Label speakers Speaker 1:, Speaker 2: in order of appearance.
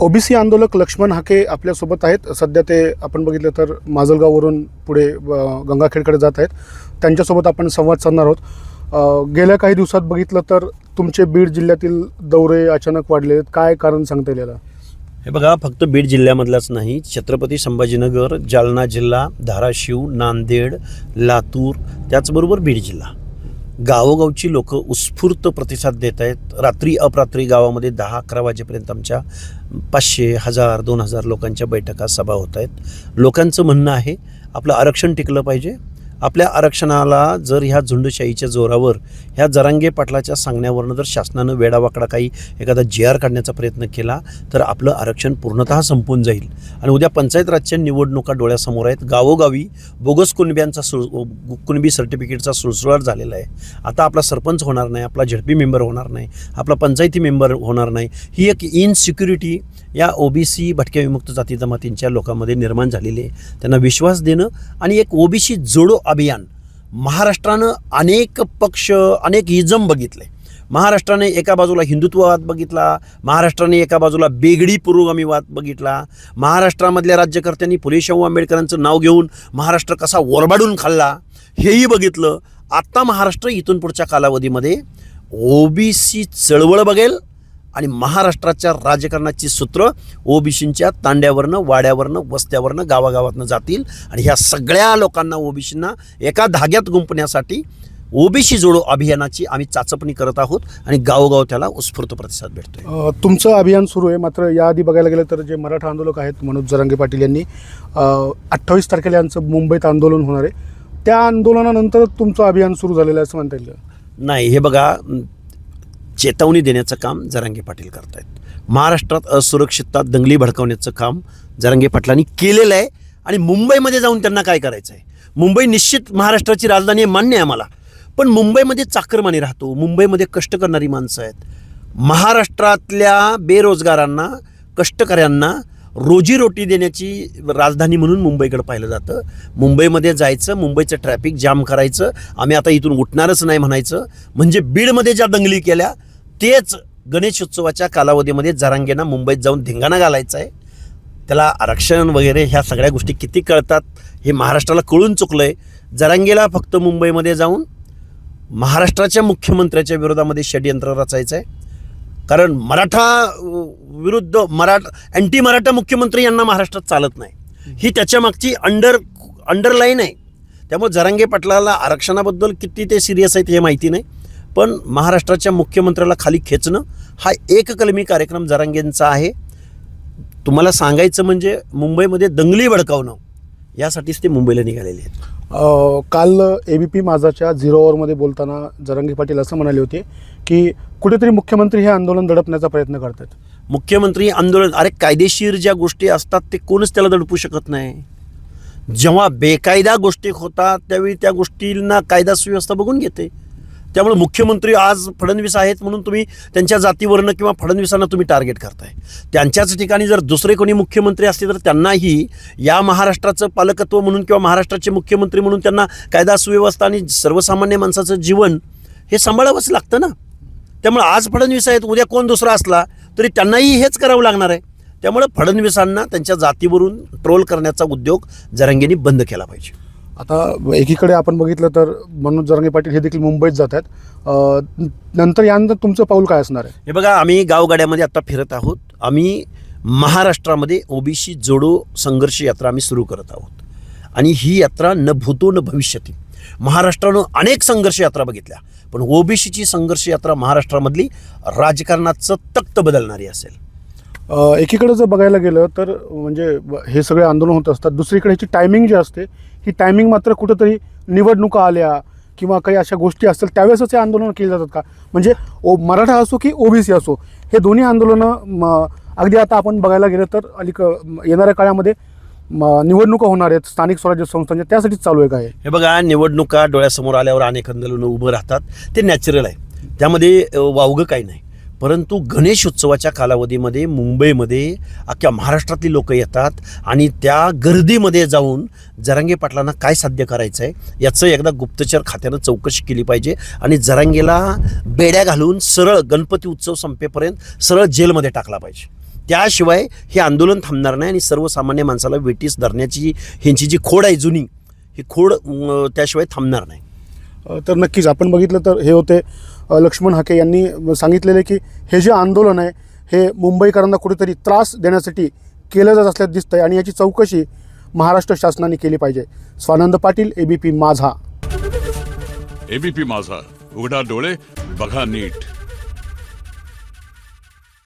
Speaker 1: OBC आंदोलक लक्ष्मण हाके आपल्यासोबत आहेत. सध्या ते आपण बघितलं तर माजलगाववरून पुढे गंगाखेडकडे जात आहेत. त्यांच्यासोबत आपण संवाद साधणार आहोत. गेल्या काही दिवसात बघितलं तर तुमचे बीड जिल्ह्यातील दौरे अचानक वाढले आहेत. काय कारण सांगता येईल याला?
Speaker 2: हे बघा, फक्त बीड जिल्ह्यामधलाच नाही, छत्रपती संभाजीनगर, जालना जिल्हा, धाराशिव, नांदेड, लातूर, त्याचबरोबर बीड जिल्हा, गावोगावची लोक उत्स्फूर्त प्रतिसाद देत आहेत. रात्री अपरात्री गावामध्ये 10-11 वाजेपर्यंत आमच्या 500, 1000, 2000 लोकांच्या बैठका, सभा होत आहेत. लोकांचं म्हणणं आहे आपलं आरक्षण टिकलं पाहिजे. आपल्या आरक्षणाला जर ह्या झुंडशाहीच्या जोरावर, ह्या जरांगे पाटलाच्या सांगण्यावरनं जर शासनानं वेडावाकडा काही एखादा GR काढण्याचा प्रयत्न केला तर आपलं आरक्षण पूर्णतः संपून जाईल. आणि उद्या पंचायत राजच्या निवडणुका डोळ्यासमोर आहेत. गावोगावी बोगस कुणब्यांचा कुणबी सर्टिफिकेटचा सुळसुळाट झालेला आहे. आता आपला सरपंच होणार नाही, आपला ZP मेंबर होणार नाही, आपला पंचायती मेंबर होणार नाही. ही एक इनसिक्युरिटी या OBC भटक्या विमुक्त जाती जमातींच्या लोकांमध्ये निर्माण झालेली आहे. त्यांना विश्वास देणं आणि एक OBC जोडो अभियान. महाराष्ट्रानं अनेक पक्ष, अनेक इजम बघितले. महाराष्ट्राने एका बाजूला हिंदुत्ववाद बघितला, महाराष्ट्राने एका बाजूला बेगडी पुरोगामीवाद बघितला, महाराष्ट्रामधल्या राज्यकर्त्यांनी फुले शाहू आंबेडकरांचं नाव घेऊन महाराष्ट्र कसा ओरबाडून खाल्ला हेही बघितलं. आत्ता महाराष्ट्र इथून पुढच्या कालावधीमध्ये OBC चळवळ बघेल आणि महाराष्ट्राच्या राजकारणाची सूत्र OBCंच्या तांड्यावरनं, वाड्यावरनं, वस्त्यावरनं, गावागावातनं जातील. आणि ह्या सगळ्या लोकांना, OBCंना एका धाग्यात गुंपण्यासाठी OBC जोडो अभियानाची आम्ही चाचपणी करत आहोत आणि गावोगाव त्याला उत्स्फूर्त प्रतिसाद भेटतोय.
Speaker 1: तुमचं अभियान सुरू आहे. मात्र याआधी बघायला गेलं तर जे मराठा आंदोलक आहेत, मनोज जरांगे पाटील यांनी 28 तारखेला यांचं मुंबईत आंदोलन होणार आहे. त्या आंदोलनानंतर तुमचं अभियान सुरू झालेलं आहे असं म्हणता येईल?
Speaker 2: नाही, हे बघा, चेतावणी देण्याचं काम जरांगे पाटील करतायत. महाराष्ट्रात असुरक्षितता, दंगली भडकावण्याचं काम जरांगे पाटलांनी केलेलं आहे. आणि मुंबईमध्ये जाऊन त्यांना काय करायचं आहे? मुंबई निश्चित महाराष्ट्राची राजधानी आहे, मान्य आहे आम्हाला. पण मुंबईमध्ये चाकरमानी राहतो, मुंबईमध्ये कष्ट करणारी माणसं आहेत. महाराष्ट्रातल्या बेरोजगारांना, कष्टकऱ्यांना रोजीरोटी देण्याची राजधानी म्हणून मुंबईकडे पाहिलं जातं. मुंबईमध्ये जायचं, मुंबईचं ट्रॅफिक जाम करायचं, आम्ही आता इथून उठणारच नाही म्हणायचं. म्हणजे बीडमध्ये ज्या दंगली केल्या तेच गणेशोत्सवाच्या कालावधीमध्ये जरांगेंना मुंबईत जाऊन धिंगाणा घालायचा आहे. त्याला आरक्षण वगैरे ह्या सगळ्या गोष्टी किती कळतात हे महाराष्ट्राला कळून चुकलं आहे. जरांगेला फक्त मुंबईमध्ये जाऊन महाराष्ट्राच्या मुख्यमंत्र्याच्या विरोधामध्ये षड्यंत्र रचायचं आहे. कारण मराठा विरुद्ध अँटी मराठा मुख्यमंत्री यांना महाराष्ट्रात चालत नाही, ही त्याच्या मागची अंडरलाईन आहे. त्यामुळे जरांगे पाटलाला आरक्षणाबद्दल किती ते सिरियस आहेत हे माहिती नाही, पण महाराष्ट्राच्या मुख्यमंत्र्याला खाली खेचणं हा एककलमी कार्यक्रम जरांगेंचा आहे. तुम्हाला सांगायचं म्हणजे मुंबईमध्ये दंगली भडकावणं यासाठीच ते मुंबईला निघालेले आहेत.
Speaker 1: काल ABP माझाच्या 0 ओव्हरमध्ये बोलताना जरांगे पाटील असं म्हणाले होते की कुठेतरी मुख्यमंत्री हे आंदोलन दडपण्याचा प्रयत्न करतात.
Speaker 2: मुख्यमंत्री आंदोलन, अरे कायदेशीर ज्या गोष्टी असतात ते कोणच त्याला दडपू शकत नाही. जेव्हा बेकायदा गोष्टी होतात त्यावेळी त्या गोष्टींना कायदा सुव्यवस्था बघून घेते. त्यामुळे मुख्यमंत्री आज फडणवीस आहेत म्हणून तुम्ही त्यांच्या जातीवरनं किंवा फडणवीसांना तुम्ही टार्गेट करताय. त्यांच्याच ठिकाणी जर दुसरे कोणी मुख्यमंत्री असते तर त्यांनाही या महाराष्ट्राचं पालकत्व म्हणून किंवा महाराष्ट्राचे मुख्यमंत्री म्हणून त्यांना कायदा सुव्यवस्था आणि सर्वसामान्य माणसाचं जीवन हे सांभाळावंच लागतं ना. त्यामुळे आज फडणवीस आहेत, उद्या कोण दुसरा असला तरी त्यांनाही हेच करावं लागणार आहे. त्यामुळे फडणवीसांना त्यांच्या जातीवरून ट्रोल करण्याचा उद्योग जरांगेंनी बंद केला पाहिजे.
Speaker 1: आता एकीकडे आपण बघितलं तर मनोज जरांगे पाटील हे देखील मुंबईत जात आहेत. नंतर यानंतर तुमचं पाऊल काय असणार आहे?
Speaker 2: हे बघा, आम्ही गावगाड्यामध्ये आता फिरत आहोत. आम्ही महाराष्ट्रामध्ये OBC जोडो संघर्ष यात्रा आम्ही सुरू करत आहोत. आणि ही यात्रा न भूतो न भविष्यती. महाराष्ट्रानं अनेक संघर्ष यात्रा बघितल्या, पण OBCची संघर्ष यात्रा महाराष्ट्रामधली राजकारणाचं तख्त बदलणारी असेल.
Speaker 1: एकीकडे जर बघायला गेलं तर म्हणजे हे सगळे आंदोलन होत असतात, दुसरीकडे ह्याची टायमिंग जी असते ही टायमिंग मात्र कुठंतरी निवडणुका आल्या किंवा काही अशा गोष्टी असतील त्यावेळेसच हे आंदोलनं केली जातात का? म्हणजे मराठा असो की OBC असो, हे दोन्ही आंदोलनं अगदी आता आपण बघायला गेलं तर येणाऱ्या काळामध्ये निवडणुका होणार आहेत स्थानिक स्वराज्य संस्थांच्या, त्यासाठीच चालू आहे काय?
Speaker 2: हे बघा, निवडणुका डोळ्यासमोर आल्यावर अनेक आंदोलनं उभं राहतात, ते नॅचरल आहे, त्यामध्ये वावगं काही नाही. परंतु गणेशोत्सवाच्या कालावधीमध्ये मुंबईमध्ये अख्ख्या महाराष्ट्रातली लोक येतात आणि त्या गर्दीमध्ये जाऊन जरांगे पाटलांना काय साध्य करायचं आहे याचं एकदा गुप्तचर खात्यानं चौकशी केली पाहिजे. आणि जरांगेला बेड्या घालून सरळ गणपती उत्सव संपेपर्यंत सरळ जेलमध्ये टाकला पाहिजे. त्याशिवाय हे आंदोलन थांबणार नाही आणि सर्वसामान्य माणसाला वेटीस धरण्याची ह्यांची जी खोड आहे जुनी, ही खोड त्याशिवाय थांबणार नाही.
Speaker 1: तर नक्कीच आपण बघितलं तर हे होते लक्ष्मण हाके यांनी सांगितलेले की हे जे आंदोलन आहे हे मुंबईकरांना कुठेतरी त्रास देण्यासाठी केलं जात असल्याचं दिसतंय आणि याची चौकशी महाराष्ट्र शासनाने केली पाहिजे. स्वानंद पाटील, ABP माझा.
Speaker 3: ABP माझा, उघडा डोळे बघा नीट.